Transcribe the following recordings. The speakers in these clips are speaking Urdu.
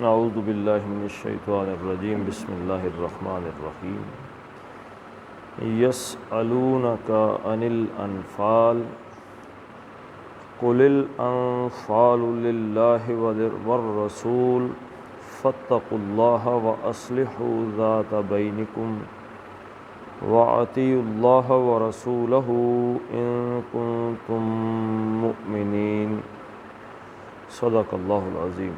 اعوذ باللہ من الشیطان الرجیم بسم اللہ الرحمن الرحیم یسألونک عن الانفال قل الانفال للہ والرسول فاتقوا اللہ واصلحوا ذات بینکم وَأَطِیعُوا اللَّهَ وَرَسُولَهُ إِن كُنتُم مُؤْمِنِینَ صدق اللہ العظیم۔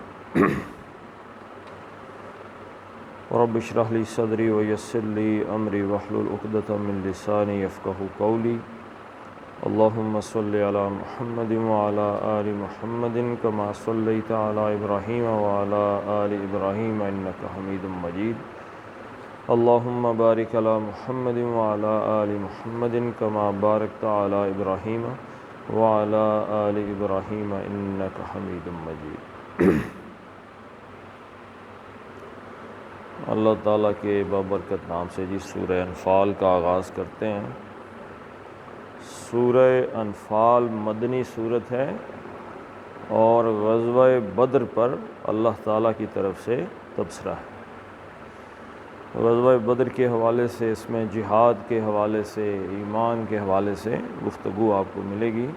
رب اشرح لي صدری ویسر لي امری واحلل عقدۃ من لسانی یفقهوا قولی۔ اللهم صل علی محمد وعلى آل محمد كما صلیت علی ابراہیم وعلى آل ابراہیم انک حمید مجید۔ اللهم بارک علی محمد وعلى آل محمد كما بارکت علی ابراہیم وعلى آل ابراہیم انک حمید مجید۔ اللہ تعالیٰ کے بابرکت نام سے سورہ انفال کا آغاز کرتے ہیں۔ سورہ انفال مدنی صورت ہے اور غزوہ بدر پر اللہ تعالیٰ کی طرف سے تبصرہ ہے۔ غزوہ بدر کے حوالے سے، اس میں جہاد کے حوالے سے، ایمان کے حوالے سے گفتگو آپ کو ملے گی۔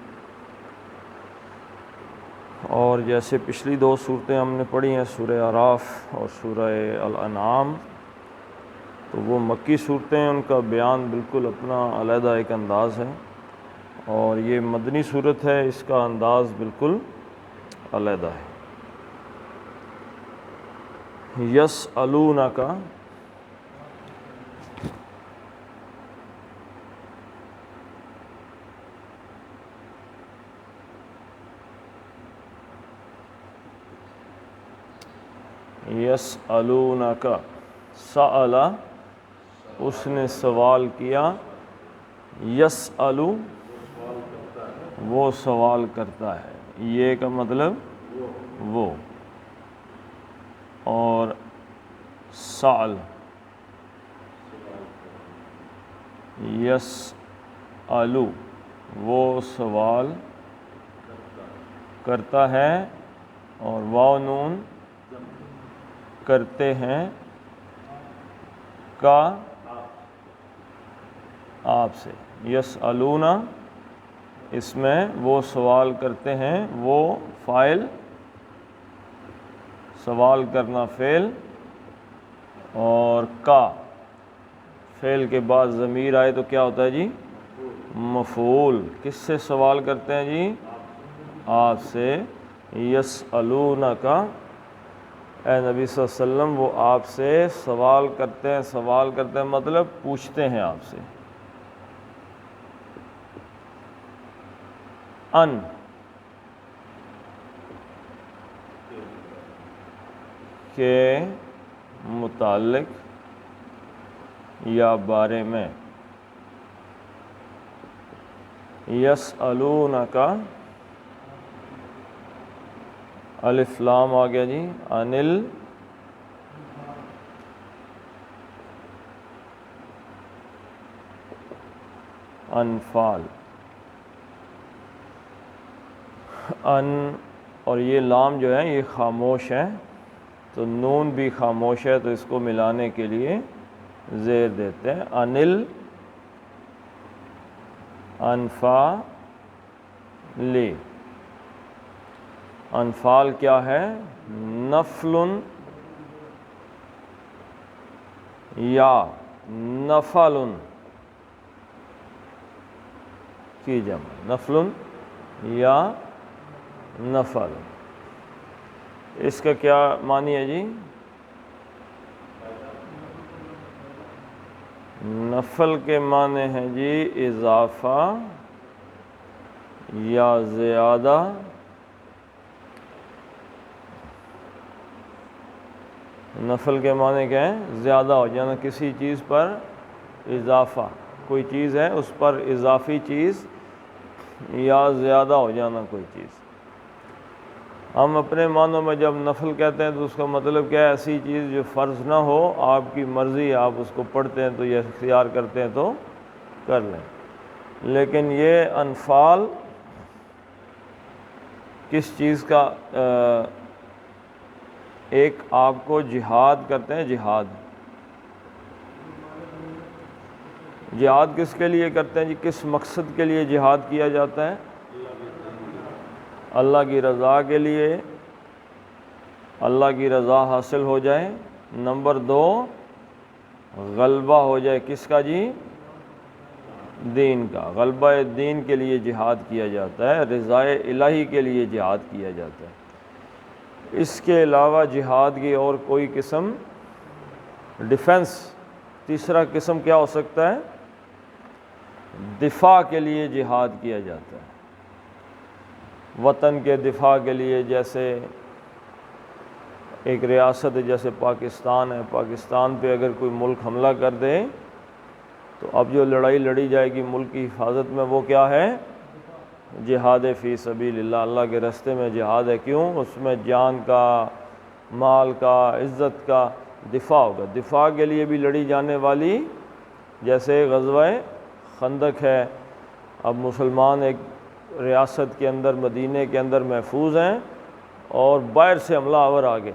اور جیسے پچھلی دو صورتیں ہم نے پڑھی ہیں، سورہ اعراف اور سورہ الانعام، تو وہ مکی صورتیں ہیں، ان کا بیان بالکل اپنا علیحدہ ایک انداز ہے، اور یہ مدنی صورت ہے، اس کا انداز بالکل علیحدہ ہے۔ یسألونک، یسألونک، سأل اس نے سوال کیا، یسألو وہ سوال کرتا ہے، یہ کا مطلب وہ، اور سأل یسألو وہ سوال کرتا ہے، اور واو نون کرتے ہیں کا آپ سے۔ یسألون اس میں وہ سوال کرتے ہیں، وہ فاعل، سوال کرنا فعل، اور کا فعل کے بعد ضمیر آئے تو کیا ہوتا ہے جی؟ مفعول۔ کس سے سوال کرتے ہیں جی؟ آپ سے۔ یسألونک، اے نبی صلی اللہ علیہ وسلم وہ آپ سے سوال کرتے ہیں، سوال کرتے ہیں مطلب پوچھتے ہیں آپ سے۔ ان کے متعلق یا بارے میں۔ یسألونک، الف لام آ گیا جی، انل انفال، ان اور یہ لام جو ہے یہ خاموش ہے، تو نون بھی خاموش ہے، تو اس کو ملانے کے لیے زیر دیتے ہیں۔ انل انفال، انفال کیا ہے؟ نفل یا نفل کی جمع، نفل یا نفل، اس کا کیا معنی ہے جی؟ نفل کے معنی ہے جی اضافہ یا زیادہ، نفل کے معنی کیا ہے؟ زیادہ ہو جانا، کسی چیز پر اضافہ، کوئی چیز ہے اس پر اضافی چیز یا زیادہ ہو جانا کوئی چیز۔ ہم اپنے معنوں میں جب نفل کہتے ہیں تو اس کا مطلب کیا ہے؟ ایسی چیز جو فرض نہ ہو، آپ کی مرضی، آپ اس کو پڑھتے ہیں تو یہ اختیار کرتے ہیں تو کر لیں۔ لیکن یہ انفال کس چیز کا ایک آپ کو جہاد کرتے ہیں، جہاد کس کے لیے کرتے ہیں جی؟ کس مقصد کے لیے جہاد کیا جاتا ہے؟ اللہ کی رضا کے لیے، اللہ کی رضا حاصل ہو جائے۔ نمبر 2، غلبہ ہو جائے کس کا جی؟ دین کا۔ غلبہ دین کے لیے جہاد کیا جاتا ہے، رضا الہی کے لیے جہاد کیا جاتا ہے۔ اس کے علاوہ جہاد کی اور کوئی قسم، ڈیفنس، تیسرا قسم کیا ہو سکتا ہے؟ دفاع کے لیے جہاد کیا جاتا ہے، وطن کے دفاع کے لیے۔ جیسے ایک ریاست جیسے پاکستان ہے، پاکستان پہ اگر کوئی ملک حملہ کر دے تو اب جو لڑائی لڑی جائے گی ملک کی حفاظت میں، وہ کیا ہے؟ جہاد فی سبیل اللہ، اللہ کے راستے میں جہاد ہے۔ کیوں؟ اس میں جان کا، مال کا، عزت کا دفاع ہوگا۔ دفاع کے لیے بھی لڑی جانے والی، جیسے غزوہ خندق ہے۔ اب مسلمان ایک ریاست کے اندر، مدینہ کے اندر محفوظ ہیں اور باہر سے حملہ آور آ گئے۔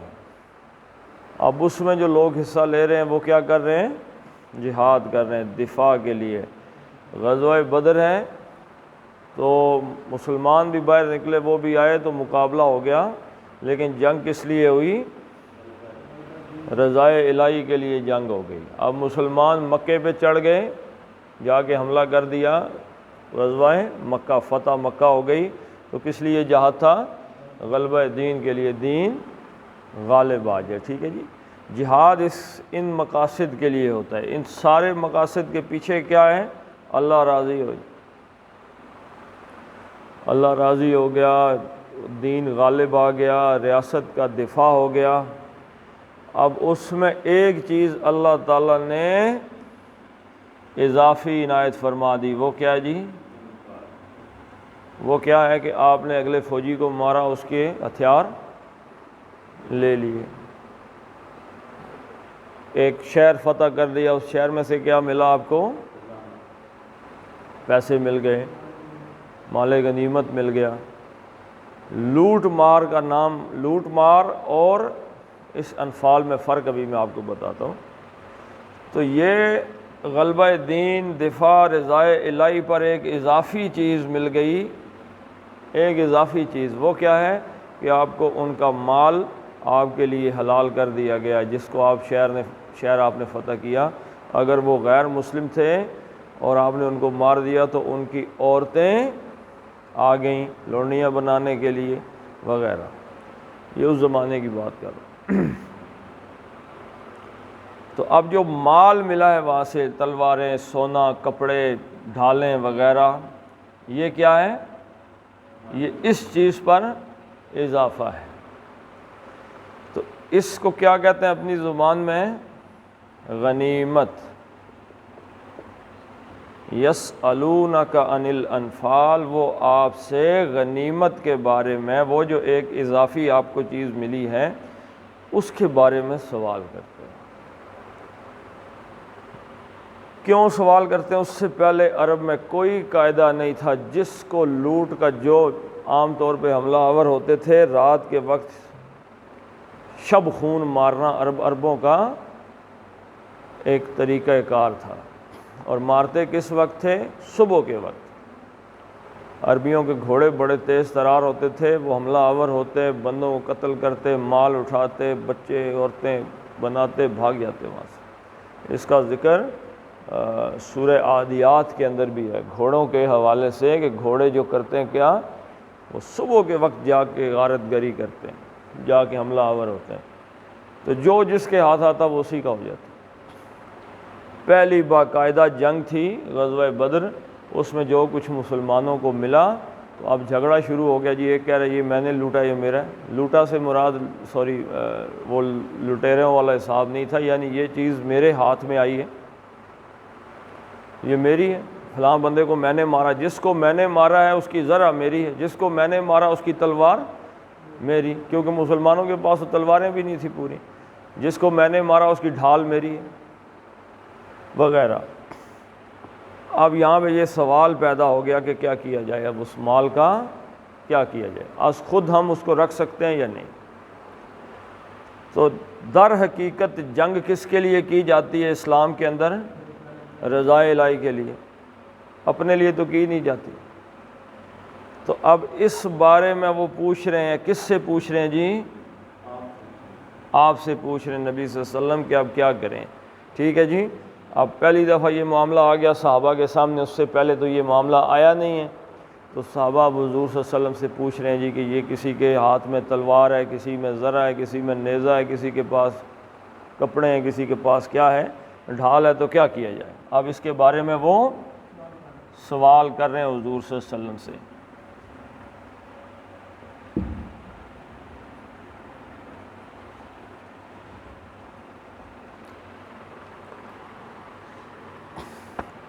اب اس میں جو لوگ حصہ لے رہے ہیں وہ کیا کر رہے ہیں؟ جہاد کر رہے ہیں دفاع کے لیے۔ غزوہ بدر ہے تو مسلمان بھی باہر نکلے، وہ بھی آئے تو مقابلہ ہو گیا، لیکن جنگ کس لیے ہوئی؟ رضا الہی کے لیے جنگ ہو گئی۔ اب مسلمان مکے پہ چڑھ گئے، جا کے حملہ کر دیا، غزوہ مکہ، فتح مکہ ہو گئی۔ تو کس لیے جہاد تھا؟ غلبہ دین کے لیے، دین غالب آ جائے۔ ٹھیک ہے جی۔ جہاد ان مقاصد کے لیے ہوتا ہے۔ ان سارے مقاصد کے پیچھے کیا ہے؟ اللہ راضی ہو، اللہ راضی ہو گیا، دین غالب آ گیا، ریاست کا دفاع ہو گیا۔ اب اس میں ایک چیز اللہ تعالیٰ نے اضافی عنایت فرما دی، وہ کیا ہے جی؟ وہ کیا ہے کہ آپ نے اگلے فوجی کو مارا، اس کے ہتھیار لے لیے۔ ایک شہر فتح کر دیا، اس شہر میں سے کیا ملا آپ کو؟ پیسے مل گئے، مال غنیمت مل گیا۔ لوٹ مار کا نام، لوٹ مار اور اس انفال میں فرق ابھی میں آپ کو بتاتا ہوں۔ تو یہ غلبہ دین، دفاع، رضا الہی پر ایک اضافی چیز مل گئی، ایک اضافی چیز۔ وہ کیا ہے کہ آپ کو ان کا مال آپ کے لیے حلال کر دیا گیا، جس کو آپ شہر آپ نے فتح کیا۔ اگر وہ غیر مسلم تھے اور آپ نے ان کو مار دیا تو ان کی عورتیں آ گئیں لوڑنیاں بنانے کے لیے وغیرہ۔ یہ اس زمانے کی بات کر رہا ہوں۔ تو اب جو مال ملا ہے وہاں سے، تلواریں، سونا، کپڑے، ڈھالیں وغیرہ، یہ کیا ہے؟ یہ اس چیز پر اضافہ ہے۔ تو اس کو کیا کہتے ہیں اپنی زبان میں؟ غنیمت۔ یسألونک عن الانفال، وہ آپ سے غنیمت کے بارے میں، وہ جو ایک اضافی آپ کو چیز ملی ہے اس کے بارے میں سوال کرتے ہیں۔ کیوں سوال کرتے ہیں؟ اس سے پہلے عرب میں کوئی قاعدہ نہیں تھا۔ جس کو لوٹ کا، جو عام طور پہ حملہ آور ہوتے تھے رات کے وقت، شب خون مارنا عربوں کا ایک طریقہ کار تھا، اور مارتے کس وقت تھے؟ صبح کے وقت۔ عربیوں کے گھوڑے بڑے تیز ترار ہوتے تھے، وہ حملہ آور ہوتے، بندوں کو قتل کرتے، مال اٹھاتے، بچے عورتیں بناتے، بھاگ جاتے وہاں سے۔ اس کا ذکر سورہ عادیات کے اندر بھی ہے، گھوڑوں کے حوالے سے، کہ گھوڑے جو کرتے ہیں کیا؟ وہ صبح کے وقت جا کے غارت گری کرتے ہیں، جا کے حملہ آور ہوتے ہیں۔ تو جو جس کے ہاتھ آتا وہ اسی کا ہو جاتا۔ پہلی باقاعدہ جنگ تھی غزوہ بدر، اس میں جو کچھ مسلمانوں کو ملا تو اب جھگڑا شروع ہو گیا جی۔ ایک کہہ رہا ہے یہ میں نے لوٹا، یہ میرا ہے۔ لوٹا سے مراد وہ لٹیروں والا حساب نہیں تھا، یعنی یہ چیز میرے ہاتھ میں آئی ہے، یہ میری ہے۔ فلاں بندے کو میں نے مارا، جس کو میں نے مارا ہے اس کی ذرہ میری ہے، جس کو میں نے مارا اس کی تلوار میری، کیونکہ مسلمانوں کے پاس تو تلواریں بھی نہیں تھی پوری۔ جس کو میں نے مارا اس کی ڈھال میری ہے وغیرہ۔ اب یہاں پہ یہ سوال پیدا ہو گیا کہ کیا کیا جائے اب اس مال کا کیا کیا جائے، از خود ہم اس کو رکھ سکتے ہیں یا نہیں۔ تو در حقیقت جنگ کس کے لیے کی جاتی ہے اسلام کے اندر؟ رضا الہی کے لیے، اپنے لیے تو کی نہیں جاتی۔ تو اب اس بارے میں وہ پوچھ رہے ہیں، کس سے پوچھ رہے ہیں جی؟ آپ سے پوچھ رہے ہیں نبی صلی اللہ علیہ وسلم کہ اب کیا کریں۔ ٹھیک ہے جی، اب پہلی دفعہ یہ معاملہ آ گیا صحابہ کے سامنے، اس سے پہلے تو یہ معاملہ آیا نہیں ہے، تو صحابہ اب حضور صلی اللہ علیہ وسلم سے پوچھ رہے ہیں جی کہ یہ کسی کے ہاتھ میں تلوار ہے، کسی میں زرہ ہے، کسی میں نیزہ ہے، کسی کے پاس کپڑے ہیں، کسی کے پاس کیا ہے، ڈھال ہے، تو کیا کیا جائے؟ اب اس کے بارے میں وہ سوال کر رہے ہیں حضور صلی اللہ علیہ وسلم سے۔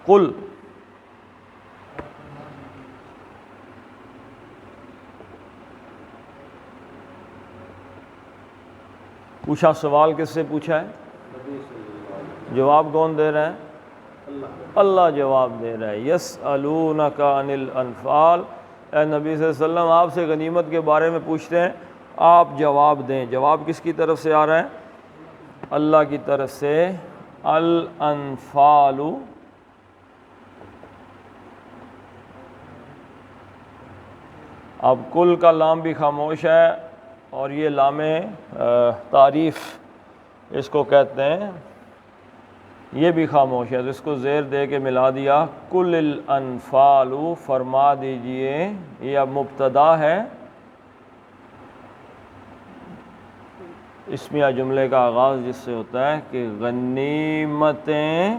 قل پوچھا، سوال کس سے پوچھا ہے؟ جواب کون دے رہا ہے؟ اللہ جواب دے رہا ہے۔ یسألونک عن الانفال، اے نبی صلی اللہ علیہ وسلم آپ سے غنیمت کے بارے میں پوچھتے ہیں، آپ جواب دیں۔ جواب کس کی طرف سے آ رہا ہے؟ اللہ کی طرف سے۔ الانفال، اب کل کا لام بھی خاموش ہے، اور یہ لام تعریف اس کو کہتے ہیں، یہ بھی خاموش ہے، تو اس کو زیر دے کے ملا دیا، کل الانفال، فرما دیجئے۔ یہ اب مبتدا ہے، اسمیہ جملے کا آغاز جس سے ہوتا ہے کہ غنیمتیں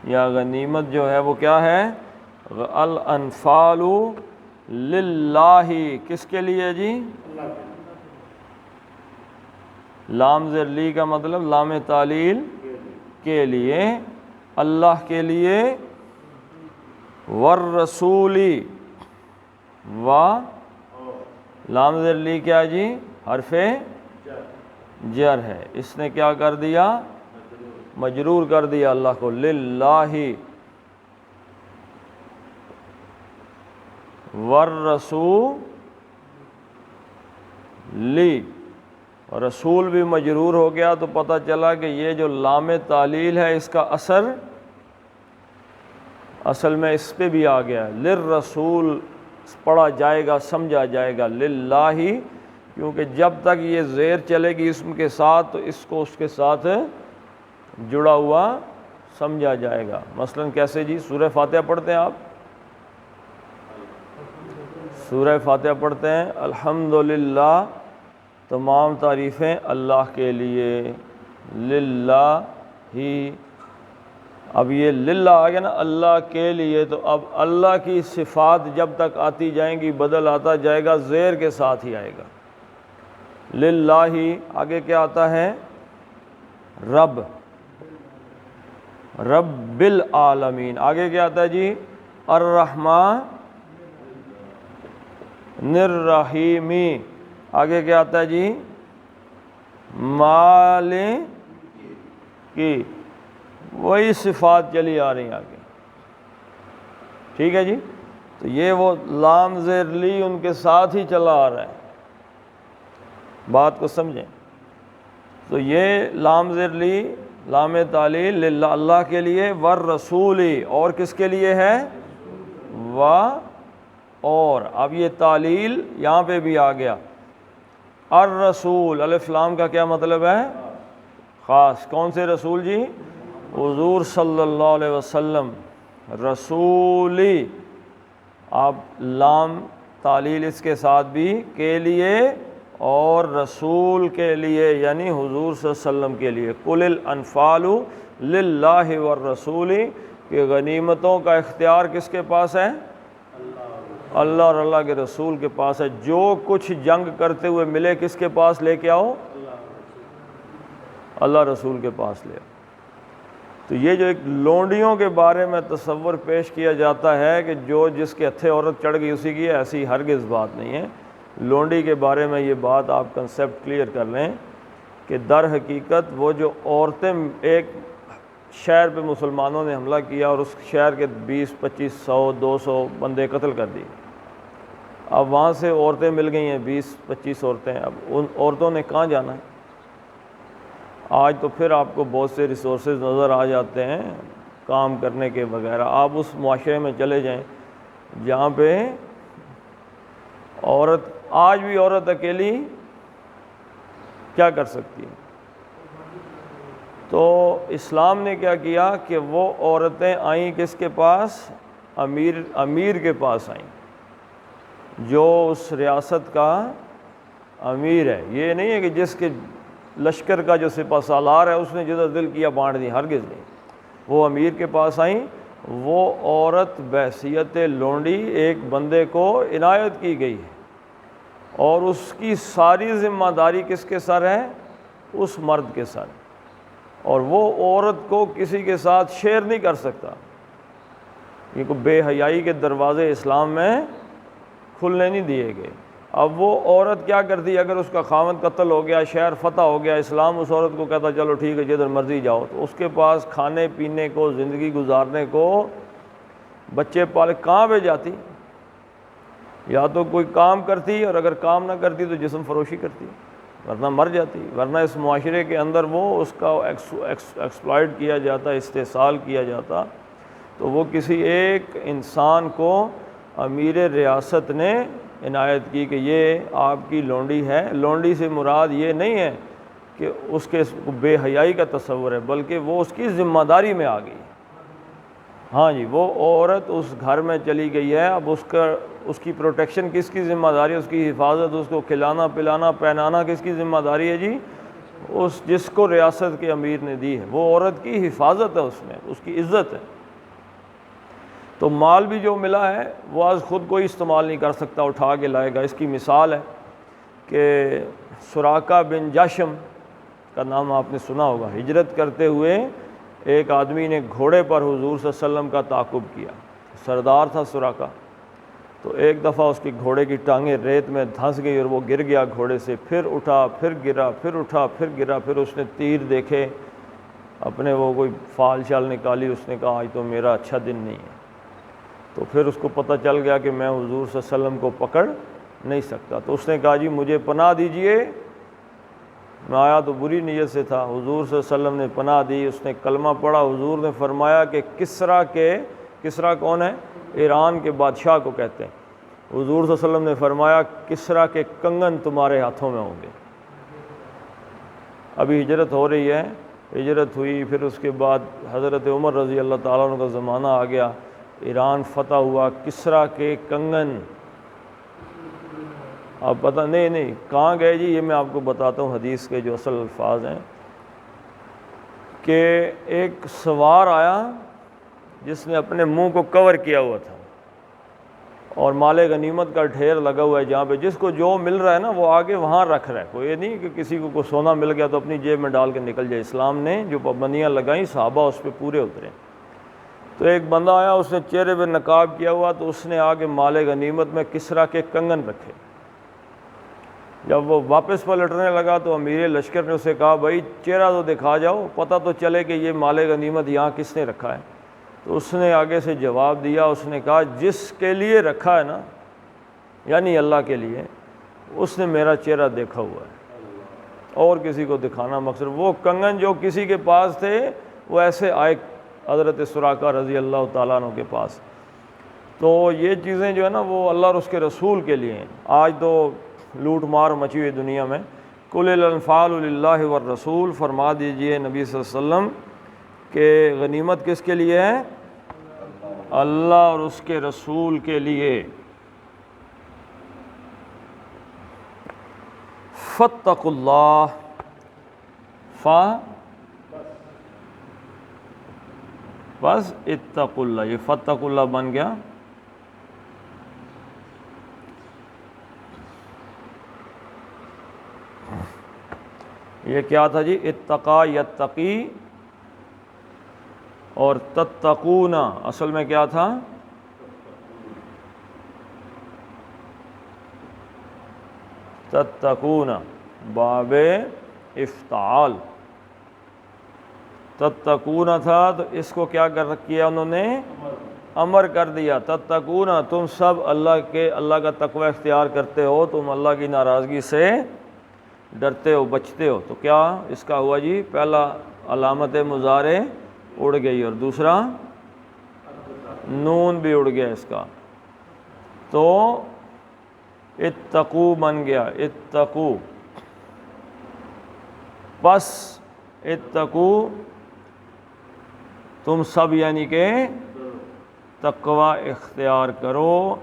یا غنیمت جو ہے وہ کیا ہے؟ الانفال للہ، کس کے لیے جی؟ لام زیر لی کا مطلب لام تعلیل کے لیے، اللہ کے لیے، والرسولی، و لام زیر لی کیا جی؟ حرف جر ہے، اس نے کیا کر دیا؟ مجرور کر دیا اللہ کو، للہ والرسول، اور رسول بھی مجرور ہو گیا، تو پتہ چلا کہ یہ جو لام تعلیل ہے اس کا اصل میں اس پہ بھی آ گیا ہے، للرسول پڑھا جائے گا، سمجھا جائے گا، للہ، کیونکہ جب تک یہ زیر چلے گی اسم کے ساتھ تو اس کو اس کے ساتھ جڑا ہوا سمجھا جائے گا۔ مثلا کیسے جی؟ سورہ فاتحہ پڑھتے ہیں آپ، سورہ فاتحہ پڑھتے ہیں، الحمدللہ تمام تعریفیں اللہ کے لیے، للہ ہی، اب یہ للہ آ گیا نا، اللہ کے لیے، تو اب اللہ کی صفات جب تک آتی جائیں گی بدل آتا جائے گا، زیر کے ساتھ ہی آئے گا، للہ ہی۔ آگے کیا آتا ہے؟ رب، رب العالمین۔ آگے کیا آتا ہے جی؟ الرحمن الرحیمی۔ آگے کیا آتا ہے جی؟ مالک کی، وہی صفات چلی آ رہی ہیں آگے، ٹھیک ہے جی؟ تو یہ وہ لام زیر لی ان کے ساتھ ہی چلا آ رہا ہے، بات کو سمجھیں۔ تو یہ لام زیر لی، لام تعلیل، للہ اللہ کے لیے، والرسولی، اور کس کے لیے ہے؟ اور اب یہ تعلیل یہاں پہ بھی آ گیا، الرسول، الف لام کا کیا مطلب ہے؟ خاص۔ کون سے رسول جی؟ حضور صلی اللہ علیہ وسلم، رسولی، اب لام تعلیل اس کے ساتھ بھی کے لیے اور رسول کے لیے، یعنی حضور صلی اللہ علیہ وسلم کے لیے۔ قل الانفال للہ والرسول، کہ غنیمتوں کا اختیار کس کے پاس ہے؟ اللہ اور اللہ کے رسول کے پاس ہے۔ جو کچھ جنگ کرتے ہوئے ملے کس کے پاس لے کے آؤ؟ اللہ رسول کے پاس لے آؤ۔ تو یہ جو ایک لونڈیوں کے بارے میں تصور پیش کیا جاتا ہے کہ جو جس کے ہتھے عورت چڑھ گئی اسی کی ہے، ایسی ہرگز بات نہیں ہے۔ لونڈی کے بارے میں یہ بات آپ کنسیپٹ کلیئر کر لیں کہ در حقیقت وہ جو عورتیں، ایک شہر پہ مسلمانوں نے حملہ کیا اور اس شہر کے 20 25 100 200 بندے قتل کر دیے، اب وہاں سے عورتیں مل گئی ہیں 20-25 عورتیں، اب ان عورتوں نے کہاں جانا ہے؟ آج تو پھر آپ کو بہت سے ریسورسز نظر آ جاتے ہیں کام کرنے کے وغیرہ. آپ اس معاشرے میں چلے جائیں جہاں پہ عورت، آج بھی عورت اکیلی کیا کر سکتی ہے؟ تو اسلام نے کیا کیا کہ وہ عورتیں آئیں کس کے پاس؟ امیر کے پاس آئیں، جو اس ریاست کا امیر ہے. یہ نہیں ہے کہ جس کے لشکر کا جو سپہ سالار ہے اس نے جدھر دل کیا بانٹ دی، ہرگز نہیں. وہ امیر کے پاس آئیں. وہ عورت بحیثیت لونڈی ایک بندے کو عنایت کی گئی ہے، اور اس کی ساری ذمہ داری کس کے سر ہے؟ اس مرد کے سر. اور وہ عورت کو کسی کے ساتھ شیئر نہیں کر سکتا. یہ کو بے حیائی کے دروازے اسلام میں کھلنے نہیں دیے گئے. اب وہ عورت کیا کرتی ہے؟ اگر اس کا خاوند قتل ہو گیا، شہر فتح ہو گیا، اسلام اس عورت کو کہتا چلو ٹھیک ہے جدھر مرضی جاؤ. تو اس کے پاس کھانے پینے کو، زندگی گزارنے کو، بچے پالے، کہاں پہ جاتی؟ یا تو کوئی کام کرتی، اور اگر کام نہ کرتی تو جسم فروشی کرتی، ورنہ مر جاتی. ورنہ اس معاشرے کے اندر وہ اس کا ایکسپلائٹ کیا جاتا، استحصال کیا جاتا. تو وہ کسی ایک انسان کو امیر ریاست نے عنایت کی کہ یہ آپ کی لونڈی ہے. لونڈی سے مراد یہ نہیں ہے کہ اس کے بے حیائی کا تصور ہے، بلکہ وہ اس کی ذمہ داری میں آ گئی. ہاں جی، وہ عورت اس گھر میں چلی گئی ہے. اب اس کی پروٹیکشن کس کی ذمہ داری ہے؟ اس کی حفاظت، اس کو کھلانا پلانا پہنانا کس کی ذمہ داری ہے جی؟ اس جس کو ریاست کے امیر نے دی ہے. وہ عورت کی حفاظت ہے، اس میں اس کی عزت ہے. تو مال بھی جو ملا ہے وہ آج خود کوئی استعمال نہیں کر سکتا، اٹھا کے لائے گا. اس کی مثال ہے کہ سراقہ بن جاشم کا نام آپ نے سنا ہوگا. ہجرت کرتے ہوئے ایک آدمی نے گھوڑے پر حضور صلی اللہ علیہ وسلم کا تعاقب کیا. سردار تھا سراقہ. تو ایک دفعہ اس کی گھوڑے کی ٹانگیں ریت میں دھنس گئی اور وہ گر گیا گھوڑے سے. پھر اٹھا، پھر گرا، پھر اٹھا، پھر گرا. پھر اس نے تیر دیکھے، اپنے وہ کوئی فال شال نکالی. اس نے کہا آج تو میرا اچھا دن نہیں ہے. تو پھر اس کو پتہ چل گیا کہ میں حضور صلی اللہ علیہ وسلم کو پکڑ نہیں سکتا. تو اس نے کہا جی مجھے پناہ دیجئے. میں آیا تو بری نیت سے تھا. حضور صلی اللہ علیہ وسلم نے پناہ دی. اس نے کلمہ پڑھا. حضور نے فرمایا کہ کسریٰ کون ہے؟ ایران کے بادشاہ کو کہتے ہیں. حضور صلی اللہ علیہ وسلم نے فرمایا کسریٰ کے کنگن تمہارے ہاتھوں میں ہوں گے. ابھی ہجرت ہو رہی ہے. ہجرت ہوئی، پھر اس کے بعد حضرت عمر رضی اللہ تعالیٰ عنہ کا زمانہ آ گیا. ایران فتح ہوا. کسریٰ کے کنگن، اب پتہ نہیں کہاں گئے جی. یہ میں آپ کو بتاتا ہوں حدیث کے جو اصل الفاظ ہیں کہ ایک سوار آیا جس نے اپنے منہ کو کور کیا ہوا تھا، اور مال غنیمت کا ڈھیر لگا ہوا ہے. جہاں پہ جس کو جو مل رہا ہے نا وہ آگے وہاں رکھ رہا ہے. کوئی یہ نہیں کہ کسی کو کوئی سونا مل گیا تو اپنی جیب میں ڈال کے نکل جائے. اسلام نے جو پابندیاں لگائیں صحابہ اس پہ پورے اترے. تو ایک بندہ آیا، اس نے چہرے پہ نقاب کیا ہوا، تو اس نے آگے مال غنیمت میں کسریٰ کے کنگن رکھے. جب وہ واپس پلٹنے لگا تو امیر لشکر نے اسے کہا بھائی چہرہ تو دکھا جاؤ، پتہ تو چلے کہ یہ مال غنیمت یہاں کس نے رکھا ہے. تو اس نے آگے سے جواب دیا. اس نے کہا جس کے لیے رکھا ہے نا، یعنی اللہ کے لیے، اس نے میرا چہرہ دیکھا ہوا ہے، اور کسی کو دکھانا مقصد. وہ کنگن جو کسی کے پاس تھے وہ ایسے آئے حضرت سراقہ رضی اللہ تعالیٰ عنہ کے پاس. تو یہ چیزیں جو ہے نا وہ اللہ اور اس کے رسول کے لیے ہیں. آج تو لوٹ مار مچی ہوئی دنیا میں. قل الانفال للہ والرسول، فرما دیجئے نبی صلی اللہ علیہ وسلم کہ غنیمت کس کے لیے ہے؟ اللہ اور اس کے رسول کے لیے. فاتقوا اللہ بس اتقوا اللہ. یہ فاتقوا اللہ بن گیا. یہ کیا تھا جی؟ اتقا یتقی، اور تتقون اصل میں کیا تھا؟ تتقون باب افتعال. تتقون تھا تو اس کو کیا کیا انہوں نے؟ امر کر دیا تتقون، تم سب اللہ کا تقوی اختیار کرتے ہو، تم اللہ کی ناراضگی سے ڈرتے ہو، بچتے ہو، تو کیا اس کا ہوا جی؟ پہلا علامت مضارع اڑ گئی، اور دوسرا نون بھی اڑ گیا اس کا، تو اتقو بن گیا، اتقو، پس اتقو تم سب یعنی کہ تقوی اختیار کرو،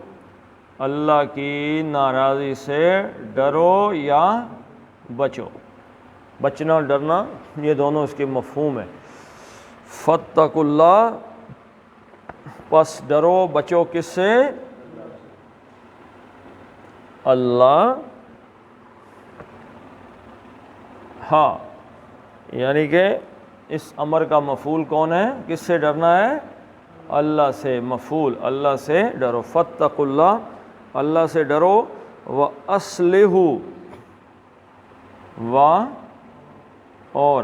اللہ کی ناراضی سے ڈرو یا بچو۔ بچنا اور ڈرنا یہ دونوں اس کے مفہوم ہیں۔ فاتقوا اللہ، پس ڈرو بچو کس سے؟ اللہ، ہاں، یعنی کہ اس امر کا مفعول کون ہے؟ کس سے ڈرنا ہے؟ اللہ سے، مفعول اللہ سے ڈرو۔ فاتقوا اللہ، اللہ سے ڈرو، وَأَصْلِحُوا، اور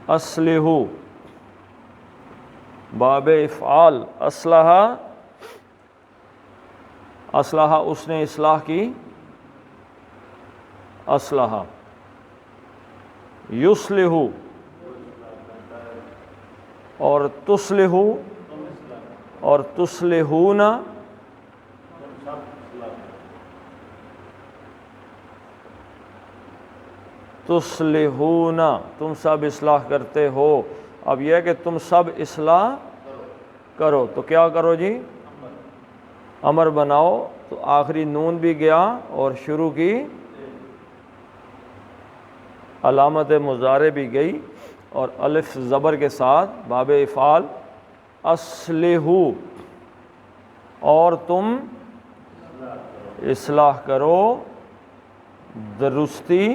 اصلحوا باب افعال، اصلحہ، اصلحہ اس نے اصلاح کی، اصلحہ، یصلح اور تصلح اور تصلحون، تصلحون، تم سب اصلاح کرتے ہو۔ اب یہ ہے کہ تم سب اصلاح کرو، تو کیا کرو جی؟ امر بناؤ، تو آخری نون بھی گیا اور شروع کی علامت مضارع بھی گئی، اور الف زبر کے ساتھ باب افعال، اصلحوا، اور تم اصلاح کرو، درستی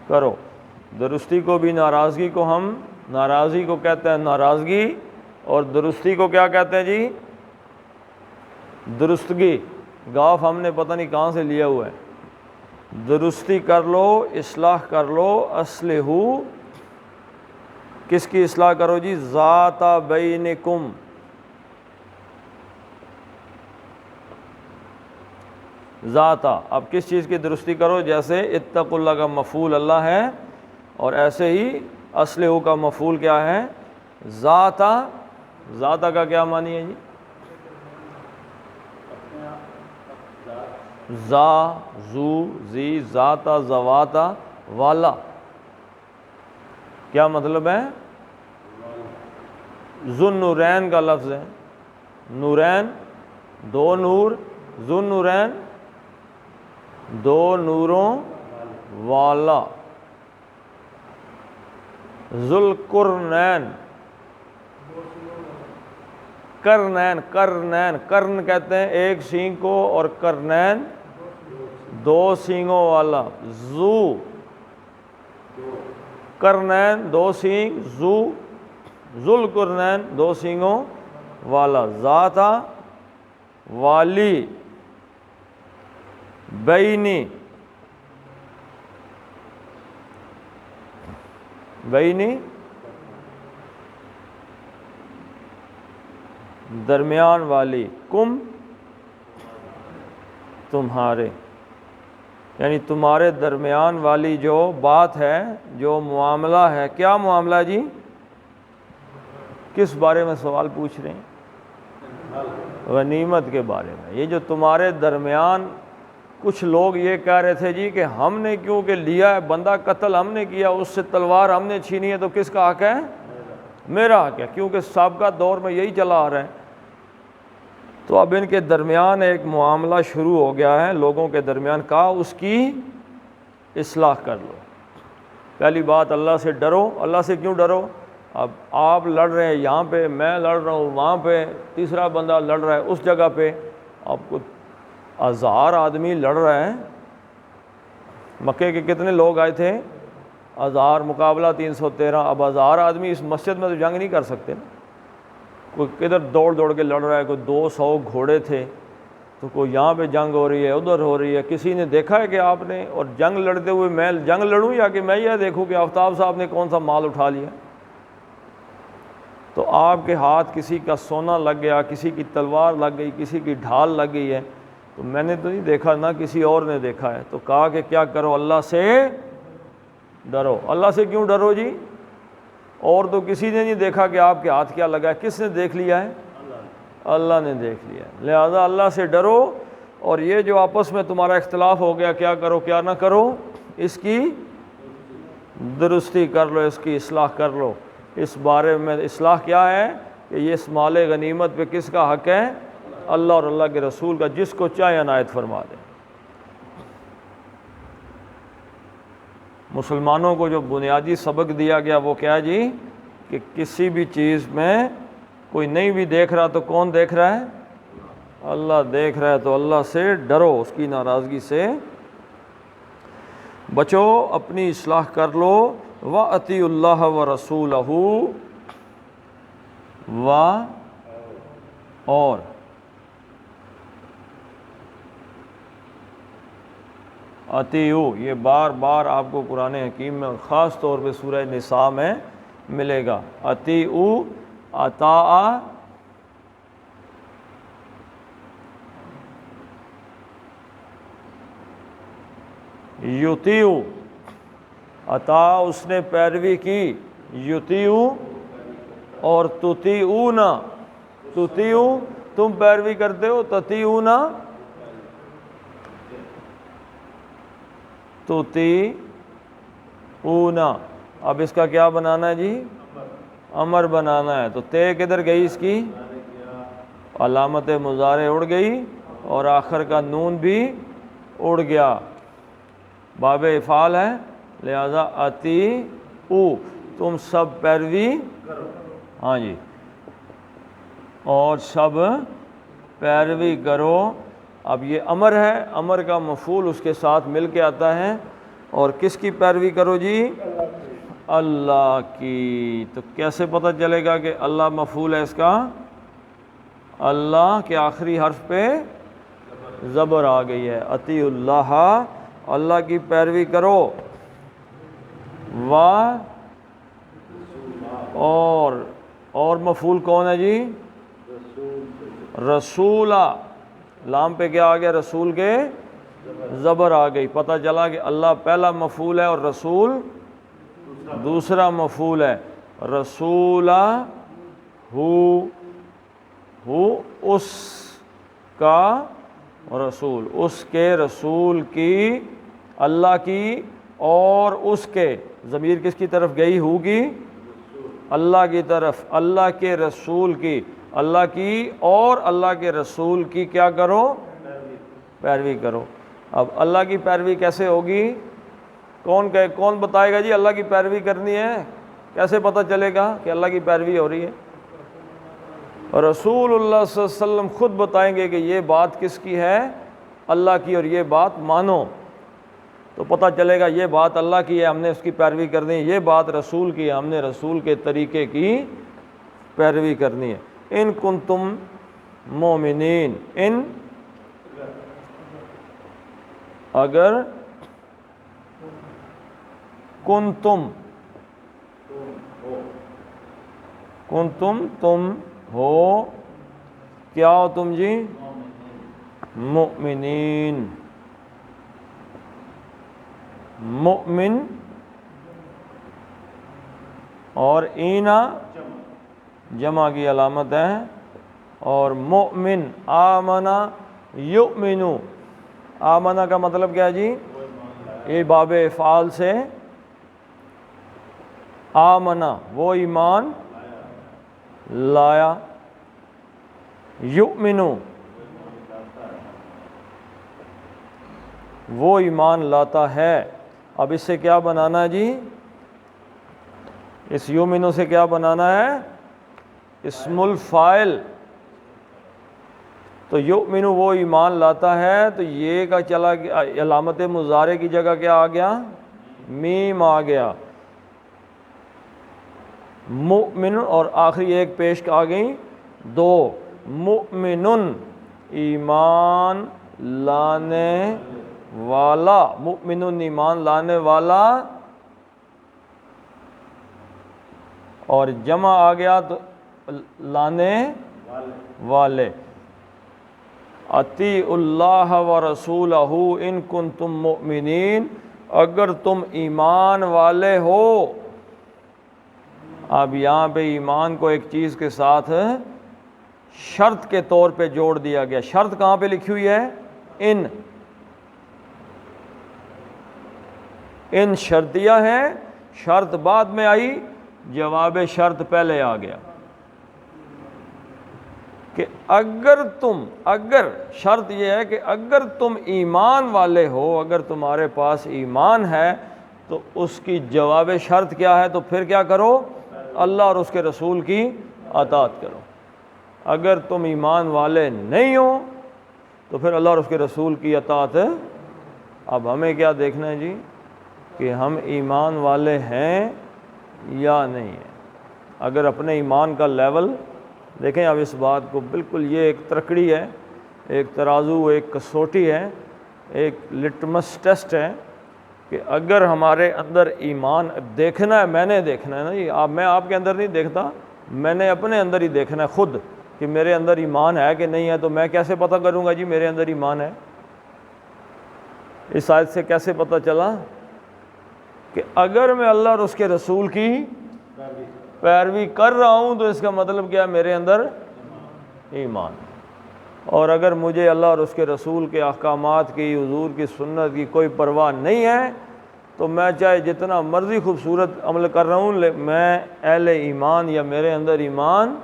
کرو۔ درستی کو بھی ناراضگی کو ہم ناراضی کو کہتے ہیں ناراضگی، اور درستی کو کیا کہتے ہیں جی؟ درستگی۔ گاف ہم نے پتہ نہیں کہاں سے لیا ہوا ہے۔ درستی کر لو، اصلاح کر لو، اصلحوا، کس کی اصلاح کرو جی؟ ذات بینکم، ذاتا، اب کس چیز کی درستی کرو؟ جیسے اتقوا اللہ کا مفعول اللہ ہے، اور ایسے ہی اصلحوا کا مفعول کیا ہے؟ ذاتا۔ ذاتا کا کیا معنی ہے جی؟ ذا، ذو، ذی، ذاتا، ذواتا، والا، کیا مطلب ہے؟ ذو النورین کا لفظ ہے، نورین، دو نور، ذو النورین، دو نوروں والا، ذو القرنین، کرنین، کرنین، کرن کہتے ہیں ایک سینگ کو، اور کرنین دو سینگوں والا، ذو کرنین دو سینگ، ذو القرنین دو سینگوں والا، ذاتا والی، بینی، بینی درمیان والی، کم تمہارے، یعنی تمہارے درمیان والی جو بات ہے، جو معاملہ ہے، کیا معاملہ جی؟ کس بارے میں سوال پوچھ رہے ہیں؟ غنیمت کے بارے میں۔ یہ جو تمہارے درمیان کچھ لوگ یہ کہہ رہے تھے جی کہ ہم نے کیونکہ لیا ہے، بندہ قتل ہم نے کیا، اس سے تلوار ہم نے چھینی ہے، تو کس کا حق ہے؟ میرا حق ہے، کیونکہ سابقہ دور میں یہی چلا آ رہا ہے۔ تو اب ان کے درمیان ایک معاملہ شروع ہو گیا ہے، لوگوں کے درمیان کا، اس کی اصلاح کر لو۔ پہلی بات اللہ سے ڈرو۔ اللہ سے کیوں ڈرو؟ اب آپ لڑ رہے ہیں یہاں پہ، میں لڑ رہا ہوں وہاں پہ، تیسرا بندہ لڑ رہا ہے اس جگہ پہ، آپ کو 1000 آدمی لڑ رہا ہے۔ مکے کے کتنے لوگ آئے تھے؟ 1000 مقابلہ 313۔ اب 1000 آدمی اس مسجد میں تو جنگ نہیں کر سکتے نا۔ کوئی کدھر دوڑ دوڑ کے لڑ رہا ہے، کوئی 200 گھوڑے تھے، تو کوئی یہاں پہ جنگ ہو رہی ہے، ادھر ہو رہی ہے۔ کسی نے دیکھا ہے کہ آپ نے، اور جنگ لڑتے ہوئے میں جنگ لڑوں، یا کہ میں یہ دیکھوں کہ آفتاب صاحب نے کون سا مال اٹھا لیا؟ تو آپ کے ہاتھ کسی کا سونا لگ گیا، کسی کی تلوار لگ گئی، کسی کی ڈھال لگ گئی ہے، تو میں نے تو نہیں دیکھا نہ کسی اور نے دیکھا ہے، تو کہا کہ کیا کرو، اللہ سے ڈرو۔ اللہ سے کیوں ڈرو جی؟ اور تو کسی نے نہیں دیکھا کہ آپ کے ہاتھ کیا لگا ہے، کس نے دیکھ لیا ہے؟ اللہ نے دیکھ لیا ہے۔ لہذا اللہ سے ڈرو، اور یہ جو آپس میں تمہارا اختلاف ہو گیا کیا کرو کیا نہ کرو، اس کی درستی کر لو، اس کی اصلاح کر لو۔ اس بارے میں اصلاح کیا ہے کہ یہ اس مال غنیمت پہ کس کا حق ہے؟ اللہ اور اللہ کے رسول کا، جس کو چاہے عنایت فرما دیں۔ مسلمانوں کو جو بنیادی سبق دیا گیا وہ کیا جی؟ کہ کسی بھی چیز میں کوئی نہیں بھی دیکھ رہا تو کون دیکھ رہا ہے؟ اللہ دیکھ رہا ہے، تو اللہ سے ڈرو، اس کی ناراضگی سے بچو، اپنی اصلاح کر لو۔ وَأَطِیعُوا اللَّهَ وَرَسُولَهُ، اور اطیعوا، یہ بار بار آپ کو قرآن حکیم میں خاص طور پہ سورہ نساء میں ملے گا۔ اطیعوا، اطاع، یطیعوا، اطاع اس نے پیروی کی، یطیعوا، اور تطیعون، تطیعوا تم پیروی کرتے ہو، تطیعون تطیعون، اب اس کا کیا بنانا ہے جی؟ امر بنانا ہے۔ تو تے کدھر گئی اس کی؟ علامت مضارع اڑ گئی، اور آخر کا نون بھی اڑ گیا، باب افعال ہے، لہذا اطیعوا، تم سب پیروی، ہاں جی، اور سب پیروی کرو۔ اب یہ امر ہے، امر کا مفعول اس کے ساتھ مل کے آتا ہے، اور کس کی پیروی کرو جی؟ اللہ کی۔ تو کیسے پتہ چلے گا کہ اللہ مفعول ہے اس کا؟ اللہ کے آخری حرف پہ زبر آ گئی ہے، اطیعوا اللہ، اللہ کی پیروی کرو، اور مفعول کون ہے جی؟ رسولہ، لام پہ کیا آ گیا؟ رسول کے زبر آ گئی، پتہ چلا کہ اللہ پہلا مفعول ہے اور رسول دوسرا مفعول ہے۔ رسولہ ہو اس کا رسول، اس کے رسول کی، اللہ کی، اور اس کے، ضمیر کس کی طرف گئی؟ ہوگی اللہ کی طرف، اللہ کے رسول کی، اللہ کی اور اللہ کے رسول کی کیا کرو؟ پیروی کرو۔ اب اللہ کی پیروی کیسے ہوگی؟ کون بتائے گا جی؟ اللہ کی پیروی کرنی ہے، کیسے پتہ چلے گا کہ اللہ کی پیروی ہو رہی ہے؟ رسول اللہ صلی اللہ علیہ وسلم خود بتائیں گے کہ یہ بات کس کی ہے؟ اللہ کی، اور یہ بات مانو، تو پتہ چلے گا یہ بات اللہ کی ہے، ہم نے اس کی پیروی کرنی ہے، یہ بات رسول کی ہے، ہم نے رسول کے طریقے کی پیروی کرنی ہے۔ ان کنتم مومنین، ان اگر کنتم تم ہو، کیا ہو تم جی؟ مؤمنین، مؤمن، اور اینا جمع کی علامت ہے، اور مؤمن، آمنا یؤمنو، آمنا کا مطلب کیا ہے جی؟ یہ باب افعال سے آمنا، وہ ایمان لایا، یؤمنو وہ ایمان لاتا ہے۔ اب اس سے کیا بنانا ہے جی؟ اس یؤمنو سے کیا بنانا ہے؟ اسم الفاعل۔ تو یؤمنو وہ ایمان لاتا ہے، تو یہ کا چلا گیا، علامت مضارع کی جگہ کیا آ گیا؟ میم آ گیا، مؤمن، اور آخری ایک پیش آ گئی دو، مؤمنن ایمان لانے والا، مؤمنن ایمان لانے والا، اور جمع آ گیا تو لانے والے، اطیعوا اللہ و رسولہ ان کنتم مؤمنین، اگر تم ایمان والے ہو۔ اب یہاں پہ ایمان کو ایک چیز کے ساتھ شرط کے طور پہ جوڑ دیا گیا۔ شرط کہاں پہ لکھی ہوئی ہے؟ ان شرطیہ ہے، شرط بعد میں آئی، جواب شرط پہلے آ گیا کہ اگر شرط یہ ہے کہ اگر تم ایمان والے ہو، اگر تمہارے پاس ایمان ہے تو اس کی جواب شرط کیا ہے؟ تو پھر کیا کرو؟ اللہ اور اس کے رسول کی اطاعت کرو۔ اگر تم ایمان والے نہیں ہو تو پھر اللہ اور اس کے رسول کی اطاعت ہے۔ اب ہمیں کیا دیکھنا ہے جی کہ ہم ایمان والے ہیں یا نہیں ہیں۔ اگر اپنے ایمان کا لیول دیکھیں، اب اس بات کو بالکل، یہ ایک ترکڑی ہے، ایک ترازو، ایک کسوٹی ہے، ایک لٹمس ٹیسٹ ہے کہ اگر ہمارے اندر ایمان دیکھنا ہے، میں نے دیکھنا ہے نا جی، میں آپ کے اندر نہیں دیکھتا، میں نے اپنے اندر ہی دیکھنا ہے خود کہ میرے اندر ایمان ہے کہ نہیں ہے۔ تو میں کیسے پتہ کروں گا جی میرے اندر ایمان ہے؟ اس آیت سے کیسے پتہ چلا کہ اگر میں اللہ اور اس کے رسول کی پیروی کر رہا ہوں تو اس کا مطلب کیا ہے؟ میرے اندر ایمان۔ اور اگر مجھے اللہ اور اس کے رسول کے احکامات کی، حضور کی سنت کی کوئی پرواہ نہیں ہے تو میں چاہے جتنا مرضی خوبصورت عمل کر رہا ہوں، میں اہل ایمان یا میرے اندر ایمان،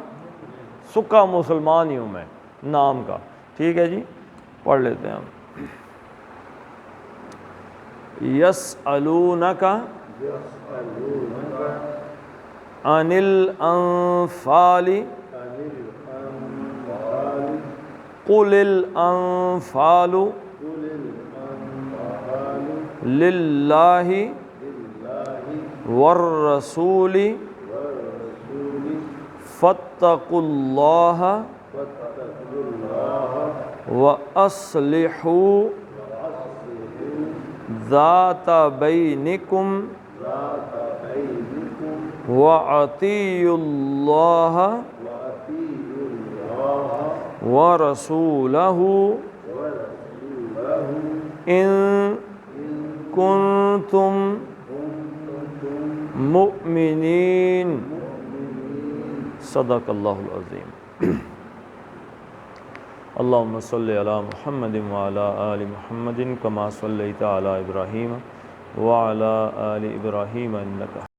سکا مسلمان ہی ہوں میں نام کا۔ ٹھیک ہے جی، پڑھ لیتے ہیں ہم۔ یسألونک عن الانفال قل الانفال للہ والرسول فاتقوا اللہ وَأَصْلِحُوا ذَاتَ بَيْنِكُمْ وَأَطِيعُوا اللَّهَ وَرَسُولَهُ إِن كُنتُم مُؤْمِنِينَ۔ صدق اللہ العظیم۔ اللہم صلی علی محمد وعلی آل محمد کما صلیت علی ابراہیم وعلی آل ابراہیم انک